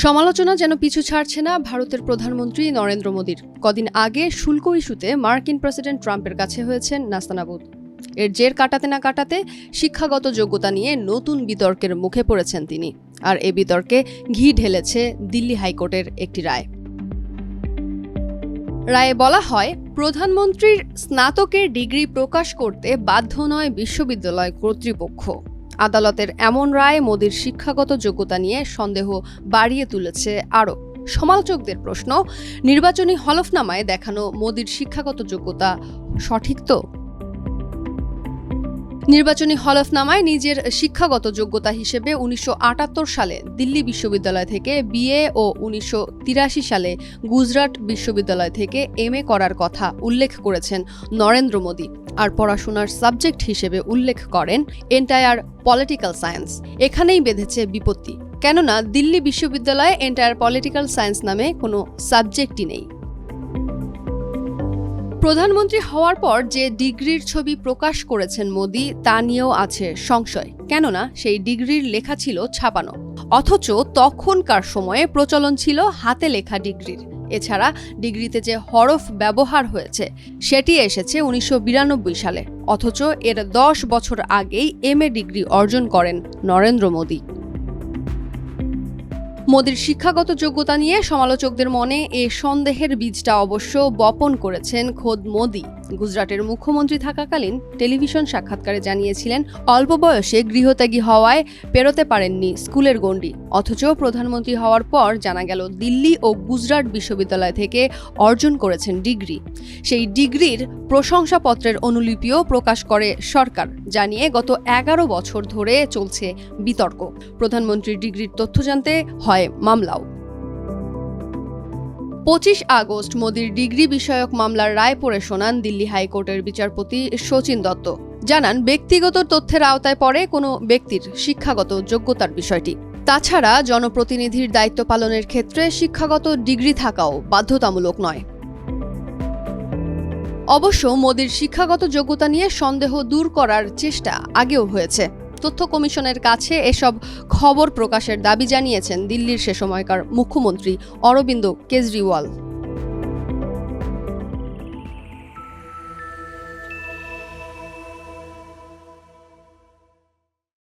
সমালোচনা যেন পিছু ছাড়ছে না ভারতের প্রধানমন্ত্রী নরেন্দ্র মোদীর। কদিন আগে শুল্ক ইস্যুতে মার্কিন প্রেসিডেন্ট ট্রাম্পের কাছে হয়েছেন নাস্তানাবুদ। এর জের কাটাতে না কাটাতে শিক্ষাগত যোগ্যতা নিয়ে নতুন বিতর্কের মুখে পড়েছেন তিনি। আর এ বিতর্কে ঘি ঢেলেছে দিল্লি হাইকোর্টের একটি রায়। রায়ে বলা হয়, প্রধানমন্ত্রীর স্নাতকের ডিগ্রি প্রকাশ করতে বাধ্য নয় বিশ্ববিদ্যালয় কর্তৃপক্ষ। আদালতের এমন রায় মোদির শিক্ষাগত যোগ্যতা নিয়ে সন্দেহ বাড়িয়ে তুলেছে আরও। সমালোচকদের প্রশ্ন, নির্বাচনী হলফনামায় দেখানো মোদির শিক্ষাগত যোগ্যতা সঠিক তো? নির্বাচনী হলফনামায় নিজের শিক্ষাগত যোগ্যতা হিসেবে ১৯৭৮ সালে দিল্লি বিশ্ববিদ্যালয় থেকে বিএ ও ১৯৮৩ সালে গুজরাট বিশ্ববিদ্যালয় থেকে এমএ করার কথা উল্লেখ করেছেন নরেন্দ্র মোদী। আর পড়াশোনার সাবজেক্ট হিসেবে উল্লেখ করেন এন্টায়ার পলিটিক্যাল সায়েন্স। এখানেই বেঁধেছে বিপত্তি, কেননা দিল্লি বিশ্ববিদ্যালয়ে এন্টায়ার পলিটিক্যাল সায়েন্স নামে কোনো সাবজেক্টই নেই। প্রধানমন্ত্রী হওয়ার পর যে ডিগ্রির ছবি প্রকাশ করেছেন মোদী, তা নিয়েও আছে সংশয়, কেননা সেই ডিগ্রির লেখা ছিল ছাপানো, অথচ তখনকার সময়ে প্রচলন ছিল হাতে লেখা ডিগ্রির। এছাড়া ডিগ্রিতে যে হরফ ব্যবহার হয়েছে সেটি এসেছে ১৯৯২ সালে, অথচ এর ১০ বছর আগেই এমএ ডিগ্রি অর্জন করেন নরেন্দ্র মোদী। মোদির শিক্ষাগত যোগ্যতা নিয়ে সমালোচকদের মনে এ সন্দেহের বীজটা অবশ্য বপন করেছেন খোদ মোদী। গুজরাটের মুখ্যমন্ত্রী থাকাকালীন টেলিভিশন সাক্ষাৎকারে জানিয়েছিলেন, অল্প বয়সে গৃহত্যাগী হওয়ায় পেরোতে পারেননি স্কুলের গণ্ডি। অথচ প্রধানমন্ত্রী হওয়ার পর জানা গেল দিল্লি ও গুজরাট বিশ্ববিদ্যালয় থেকে অর্জন করেছেন ডিগ্রি। সেই ডিগ্রির প্রশংসাপত্রের অনুলিপিও প্রকাশ করে সরকার, জানিয়ে গত ১১ বছর ধরে চলছে বিতর্ক। প্রধানমন্ত্রীর ডিগ্রির তথ্য জানতে হয় মামলাও। ২৫ আগস্ট মোদির ডিগ্রি বিষয়ক মামলার রায় পড়ে শোনান দিল্লি হাইকোর্টের বিচারপতি শচীন দত্ত। জানান, ব্যক্তিগত তথ্যের আওতায় পড়ে কোনো ব্যক্তির শিক্ষাগত যোগ্যতার বিষয়টি। তাছাড়া জনপ্রতিনিধির দায়িত্ব পালনের ক্ষেত্রে শিক্ষাগত ডিগ্রি থাকাও বাধ্যতামূলক নয়। অবশ্য মোদির শিক্ষাগত যোগ্যতা নিয়ে সন্দেহ দূর করার চেষ্টা আগেও হয়েছে। তথ্য কমিশনের কাছে এসব খবর প্রকাশের দাবি জানিয়েছেন দিল্লির সে সময়কার মুখ্যমন্ত্রী অরবিন্দ কেজরিওয়াল।